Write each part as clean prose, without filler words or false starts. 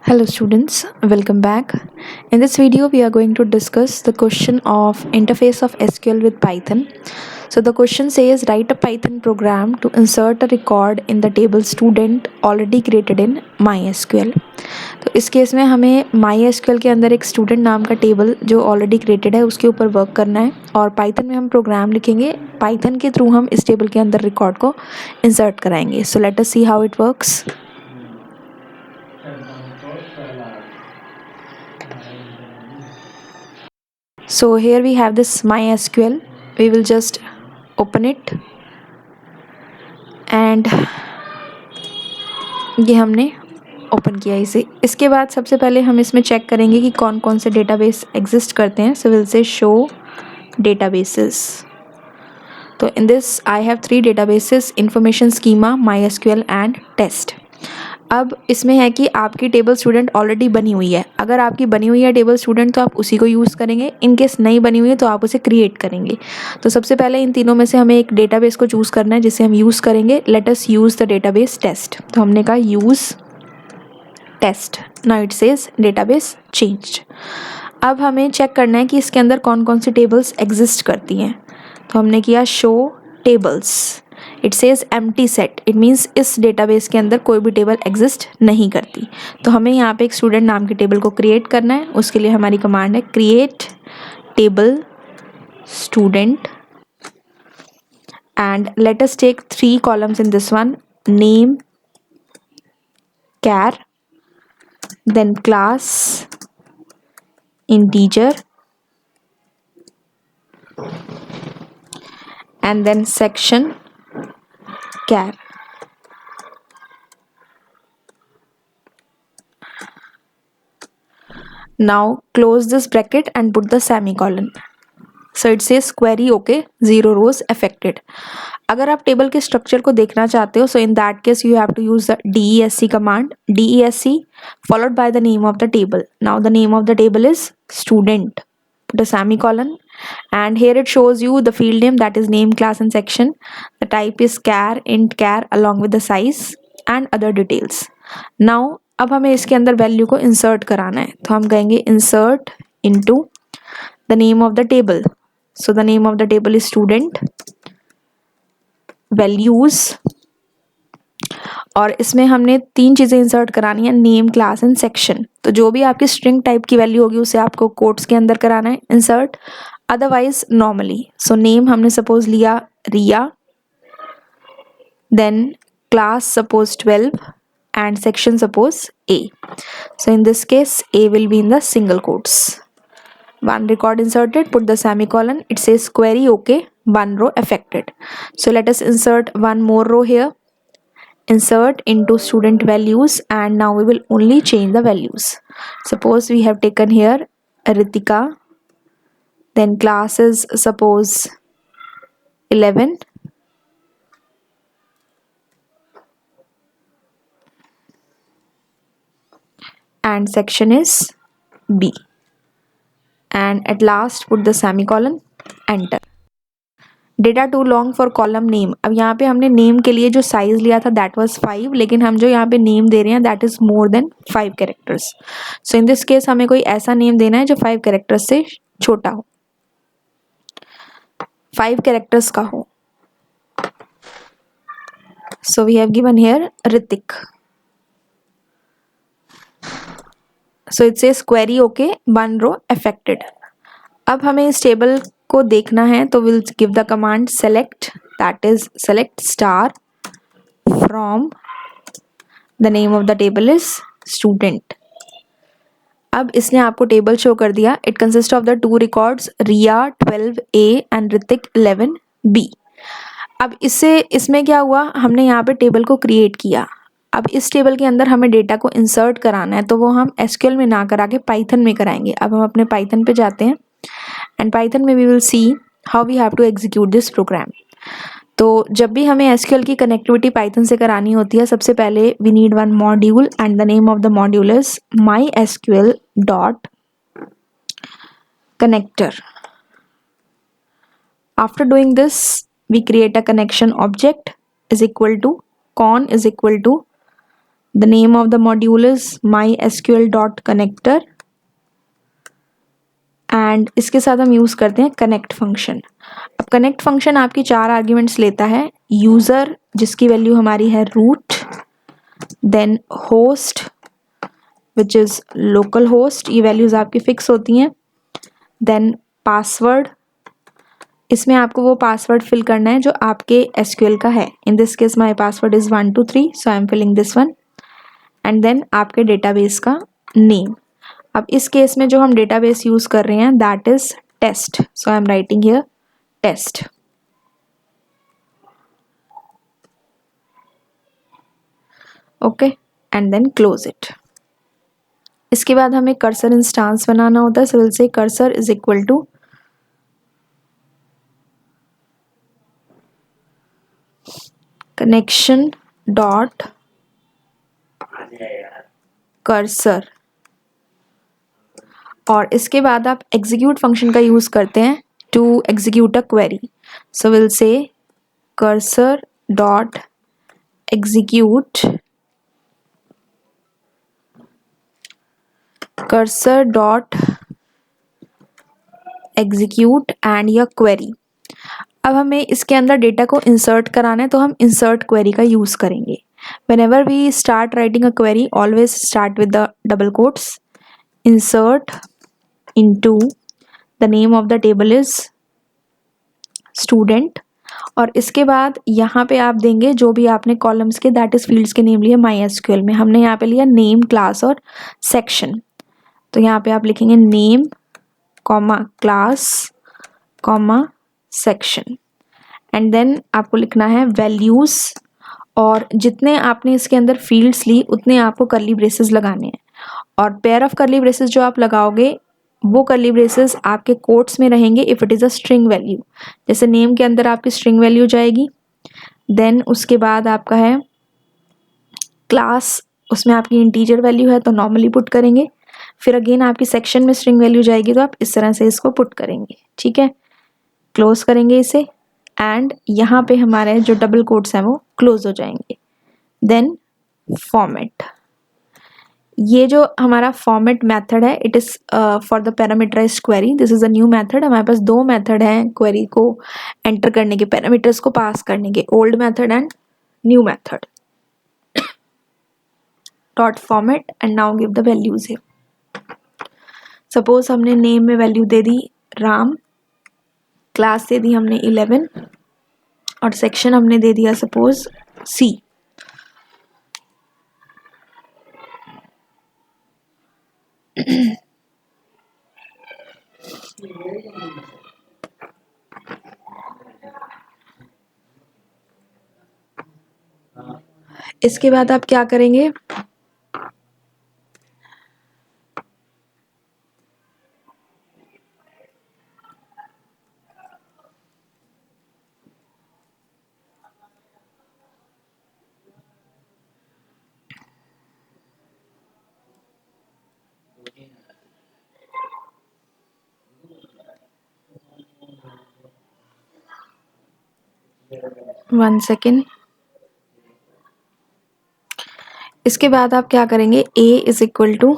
Hello students, welcome back. In this video we are going to discuss the question of interface of SQL with Python. So the question says write a Python program to insert a record in the table student already created in MySQL. तो इस case में हमें MySQL के अंदर एक student नाम का table जो ऑलरेडी क्रिएटेड है उसके ऊपर वर्क करना है और पाइथन में हम प्रोग्राम लिखेंगे, पाइथन के थ्रू हम इस टेबल के अंदर रिकॉर्ड को इंसर्ट कराएंगे. सो let us see how it works. So here we have this MySQL. We will just open it and ये हमने ओपन किया इसे. इसके बाद सबसे पहले हम इसमें चेक करेंगे कि कौन कौन से डेटाबेस एग्जिस्ट करते हैं. So will say show databases. तो in this I have 3 databases, information schema, MySQL and test. अब इसमें है कि आपकी टेबल स्टूडेंट ऑलरेडी बनी हुई है. अगर आपकी बनी हुई है टेबल स्टूडेंट तो आप उसी को यूज़ करेंगे. इन केस नहीं बनी हुई है तो आप उसे क्रिएट करेंगे. तो सबसे पहले इन तीनों में से हमें एक डेटाबेस को चूज़ करना है जिसे हम यूज़ करेंगे. Let us use the database test. तो हमने कहा use test. Now it says database changed. अब हमें चेक करना है कि इसके अंदर कौन कौन सी टेबल्स एग्जिस्ट करती हैं. तो हमने किया show tables. It says empty set. It means इस डेटाबेस के अंदर कोई भी टेबल एग्जिस्ट नहीं करती. तो हमें यहाँ पे एक स्टूडेंट नाम की टेबल को क्रिएट करना है. उसके लिए हमारी कमांड है create table student and let us take 3 columns in this one. Name, char, then class, integer, and then section, char. Now close this bracket and put the semicolon. So it says query okay, 0 rows affected. अगर आप table के structure को देखना चाहते हो so in that case you have to use the DESC command. DESC followed by the name of the table. Now the name of the table is student. Put a semicolon and here it shows you the field name, that is name, class and section. The type is char, int char along with the size and other details. Now अब हमें इसके अंदर value को insert कराना है. तो हम कहेंगे insert into the name of the table. So the name of the table is student, values, और इसमें हमने 3 चीज़ें इंसर्ट करानी है, नेम, क्लास एंड सेक्शन. तो जो भी आपकी स्ट्रिंग टाइप की वैल्यू होगी उसे आपको कोट्स के अंदर कराना है insert, otherwise normally. So name हमने सपोज लिया Riya, then class suppose 12 and section suppose A. So in this case A will be in the single quotes. One record inserted, put the semicolon. It says query okay, 1 row affected. So let us insert one more row here. Insert into student values and now we will only change the values. Suppose we have taken here Ritika, then class is suppose 11, and section is B, and at last put the semicolon, enter. Data too long for column name. अब यहाँ पे हमने name के लिए जो size लिया था that was 5, लेकिन हम जो यहाँ पे नेम दे रहे हैं that is more than 5 characters. So in this case हमें कोई ऐसा नेम देना है जो 5 कैरेक्टर्स से छोटा हो, 5 कैरेक्टर्स का हो. So we have given here Hrithik. So it says query okay, 1 row affected. अब हमें इस टेबल को देखना है तो will give the command select, that is select star from the name of the table is student. अब इसने आपको टेबल शो कर दिया. It consist of the 2 records Riya 12A and Hrithik 11B. अब इसमें क्या हुआ, हमने यहाँ पे टेबल को क्रिएट किया. अब इस टेबल के अंदर हमें डेटा को इंसर्ट कराना है तो वो हम एसक्यूएल में ना करा के पाइथन में कराएंगे. अब हम अपने पाइथन पे जाते हैं एंड पाइथन में we will see how we have to execute this program. तो जब भी हमें एसक्यूएल की कनेक्टिविटी पाइथन से करानी होती है सबसे पहले we need one module and the name of the module is mysql dot connector. After doing this we create a connection object is equal to con is equal to the name of the module is mysql.connector and इसके साथ हम use करते हैं connect function. अब connect function आपकी 4 arguments लेता है, user जिसकी वैल्यू हमारी है root, then host which is local host, ये वैल्यूज़ आपकी फिक्स होती हैं, देन पासवर्ड, इसमें आपको वो पासवर्ड फिल करना है जो आपके एसक्यूएल का है। In this case my password is 123, so I am filling this one, and then आपके डेटाबेस का नेम। अब इस केस में जो हम डेटाबेस यूज़ कर रहे हैं that is test, so I am writing here test. Okay, and then close it. इसके बाद हमें कर्सर इंस्टांस बनाना होता है, so will say cursor is equal to connection dot cursor, और इसके बाद आप एग्जीक्यूट फंक्शन का यूज़ करते हैं to execute a query, so will say cursor dot execute cursor dot execute and your query. अब हमें इसके अंदर डेटा को इंसर्ट कराना है तो हम इंसर्ट क्वेरी का यूज़ करेंगे। whenever we start writing a query, always start with the double quotes, insert into the name of the table is student, और इसके बाद यहाँ पे आप देंगे जो भी आपने कॉलम्स के दैट इज फील्ड्स के नेम लिए MySQL में। हमने यहाँ पे लिया नेम, क्लास और सेक्शन, तो यहाँ पे आप लिखेंगे name comma class comma section, and then आपको लिखना है वैल्यूज़, और जितने आपने इसके अंदर फील्ड्स ली उतने आपको कर्ली ब्रेसेस लगाने हैं, और पेयर ऑफ कर्ली ब्रेसेस जो आप लगाओगे वो कर्ली ब्रेसेस आपके कोट्स में रहेंगे if it is a string value. जैसे नेम के अंदर आपकी स्ट्रिंग वैल्यू जाएगी, देन उसके बाद आपका है क्लास, उसमें आपकी इंटीजर वैल्यू है तो नॉर्मली पुट करेंगे, फिर अगेन आपकी सेक्शन में स्ट्रिंग वैल्यू जाएगी तो आप इस तरह से इसको पुट करेंगे। ठीक है, क्लोज करेंगे इसे, एंड यहाँ पे हमारे जो डबल कोट्स हैं वो क्लोज हो जाएंगे। देन फॉर्मेट, ये जो हमारा फॉर्मेट मेथड है it is for the parameterised query, this is a new method. हमारे पास 2 मेथड हैं क्वेरी को एंटर करने के, पैरामीटर्स को पास करने के, old method and new method. Dot format and now give the values है। सपोज हमने नेम में वैल्यू दे दी राम, क्लास दे दी हमने 11, और सेक्शन हमने दे दिया सपोज सी। इसके बाद आप क्या करेंगे, वन सेकेंड। इसके बाद आप क्या करेंगे, a इज इक्वल टू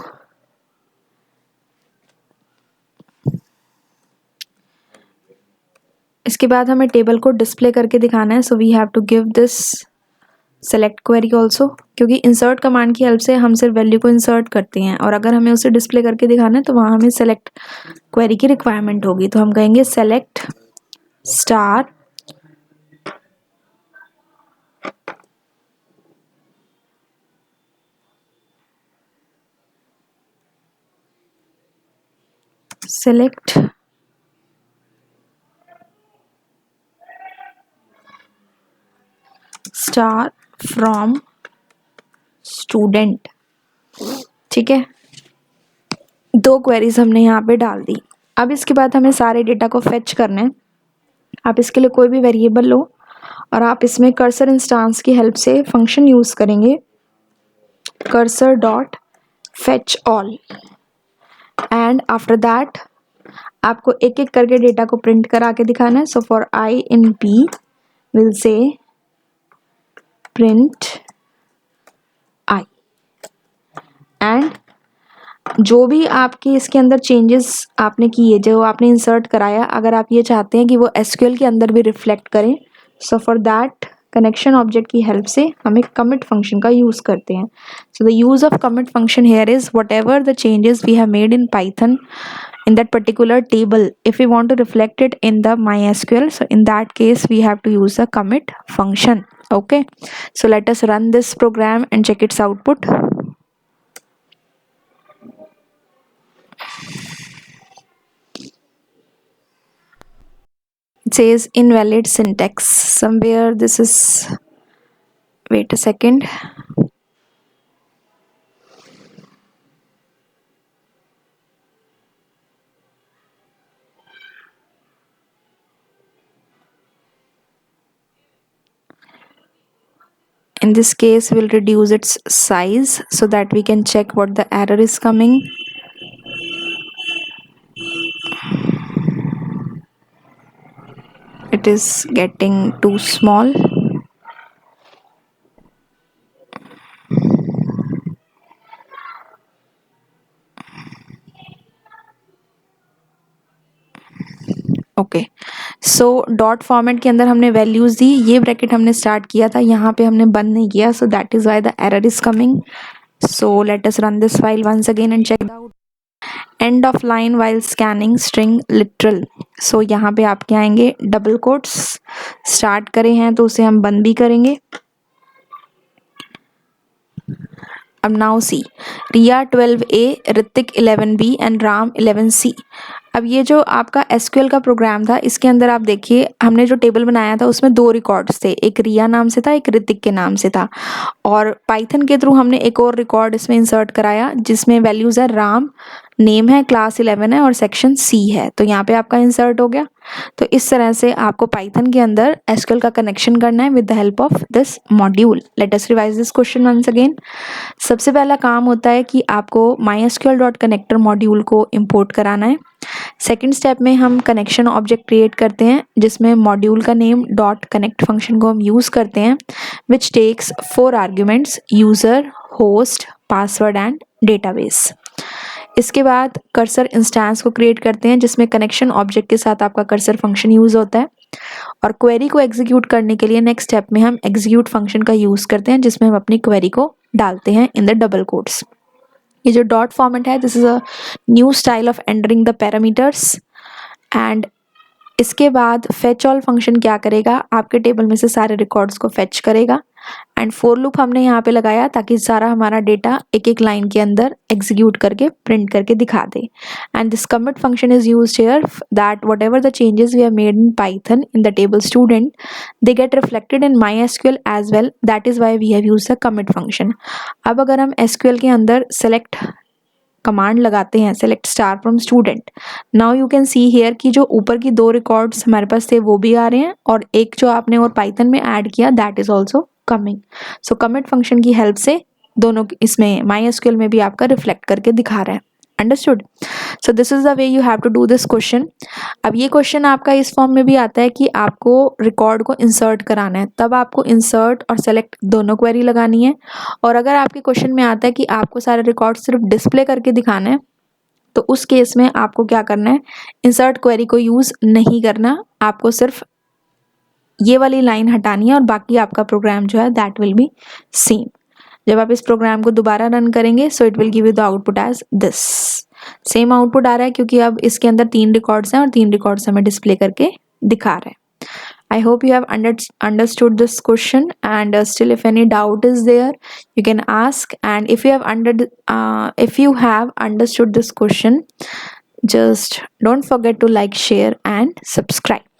इसके बाद हमें टेबल को डिस्प्ले करके दिखाना है, so we have to give this select query also, क्योंकि इंसर्ट कमांड की हेल्प से हम सिर्फ वैल्यू को इंसर्ट करते हैं, और अगर हमें उसे डिस्प्ले करके दिखाना है तो वहाँ हमें सेलेक्ट क्वेरी की रिक्वायरमेंट होगी। तो हम कहेंगे select star select star from student। ठीक है, 2 क्वेरीज हमने यहाँ पे डाल दी। अब इसके बाद हमें सारे डेटा को फेच करना है। आप इसके लिए कोई भी वेरिएबल लो और आप इसमें कर्सर इंस्टांस की हेल्प से फंक्शन यूज़ करेंगे cursor dot fetch all, and after that आपको एक एक करके डेटा को प्रिंट करा के दिखाना है। So for I in P will say print and जो भी आपके इसके अंदर चेंजेस आपने किए, जो आपने इंसर्ट कराया, अगर आप ये चाहते हैं कि वो एसक्यूएल के अंदर भी रिफ्लेक्ट करें, so for that connection object की हेल्प से हम एक कमिट फंक्शन का यूज़ करते हैं. So the use of commit function here is whatever the changes we have made in Python in that particular table, if we want to reflect it in the MySQL, so in that case we have to use the commit function. Okay, so let us run this program and check its output. It says invalid syntax somewhere. This is, wait a second. In this case we'll reduce its size so that we can check what the error is coming. It is getting too small. Okay, so dot format के अंदर हमने values दी, ये bracket हमने start किया था, यहाँ पे हमने बंद नहीं किया, so that is why the error is coming. So let us run this file once again and check out. End of line while scanning string literal. So यहाँ पे आपके आएंगे डबल कोट्स, स्टार्ट करे हैं तो उसे हम बंद भी करेंगे. अब now see, Riya 12A, Hrithik 11B and Ram 11C. अब ये जो आपका एसक्यूएल का प्रोग्राम था, इसके अंदर आप देखिए हमने जो टेबल बनाया था उसमें दो रिकॉर्ड्स थे, एक रिया नाम से था, एक ऋतिक के नाम से था. और पाइथन के थ्रू हमने एक और रिकॉर्ड इसमें इंसर्ट कराया जिसमें वैल्यूज़ है राम, नेम है, क्लास 11 है और सेक्शन सी है. तो यहाँ पे आपका इंसर्ट हो गया. तो इस तरह से आपको पाइथन के अंदर एसक्यूएल का कनेक्शन करना है with the help of this module. Let us revise this question once again. सबसे पहला काम होता है कि आपको mysql.connector मॉड्यूल को इंपोर्ट कराना है. सेकेंड स्टेप में हम कनेक्शन ऑब्जेक्ट क्रिएट करते हैं जिसमें मॉड्यूल का नेम डॉट कनेक्ट फंक्शन को हम यूज़ करते हैं which takes 4 arguments, user, host, password and database. इसके बाद कर्सर इंस्टेंस को क्रिएट करते हैं जिसमें कनेक्शन ऑब्जेक्ट के साथ आपका कर्सर फंक्शन यूज़ होता है. और क्वेरी को एग्जीक्यूट करने के लिए नेक्स्ट स्टेप में हम एग्जीक्यूट फंक्शन का यूज़ करते हैं जिसमें हम अपनी क्वेरी को डालते हैं इन द डबल कोट्स. ये जो डॉट फॉर्मेट है, this is a new style of entering the parameters. And इसके बाद फेच ऑल फंक्शन क्या करेगा, आपके टेबल में से सारे रिकॉर्ड्स को फेच करेगा. एंड फोर लूप हमने यहाँ पे लगाया ताकि सारा हमारा डेटा एक एक लाइन के अंदर एग्जीक्यूट करके प्रिंट करके दिखा दे. And this commit function is used here that whatever the changes we have made in python in the table student they get reflected in MySQL as well. That is why we have used the commit function. अब अगर हम SQL के अंदर select command लगाते हैं, select star from student, now you can see here कि जो ऊपर की दो रिकॉर्ड्स हमारे पास थे वो भी आ रहे हैं और एक जो आपने और पाइथन में ऐड किया that is also coming. So commit function की हेल्प से दोनों इसमें MySQL में भी आपका रिफ्लेक्ट करके दिखा रहा है. Understood? So this is the way you have to do this question. अब ये क्वेश्चन आपका इस फॉर्म में भी आता है कि आपको रिकॉर्ड को इंसर्ट कराना है, तब आपको इंसर्ट और सेलेक्ट दोनों क्वेरी लगानी है. और अगर आपके क्वेश्चन में आता है कि आपको सारे रिकॉर्ड सिर्फ डिस्प्ले करके दिखाना है, तो उस केस में आपको क्या करना है, इंसर्ट क्वेरी को यूज़ नहीं करना, आपको सिर्फ ये वाली लाइन हटानी है और बाकी आपका प्रोग्राम जो है दैट विल बी सेम. जब आप इस प्रोग्राम को दोबारा रन करेंगे so it will give you the output as this. Same output आ रहा है क्योंकि अब इसके अंदर 3 रिकॉर्ड्स हैं और 3 रिकॉर्ड्स हमें डिस्प्ले करके दिखा रहा है. I hope you have understood this question, and still if any doubt is there you can ask. And if you have understood this question, just don't forget to like, share and subscribe.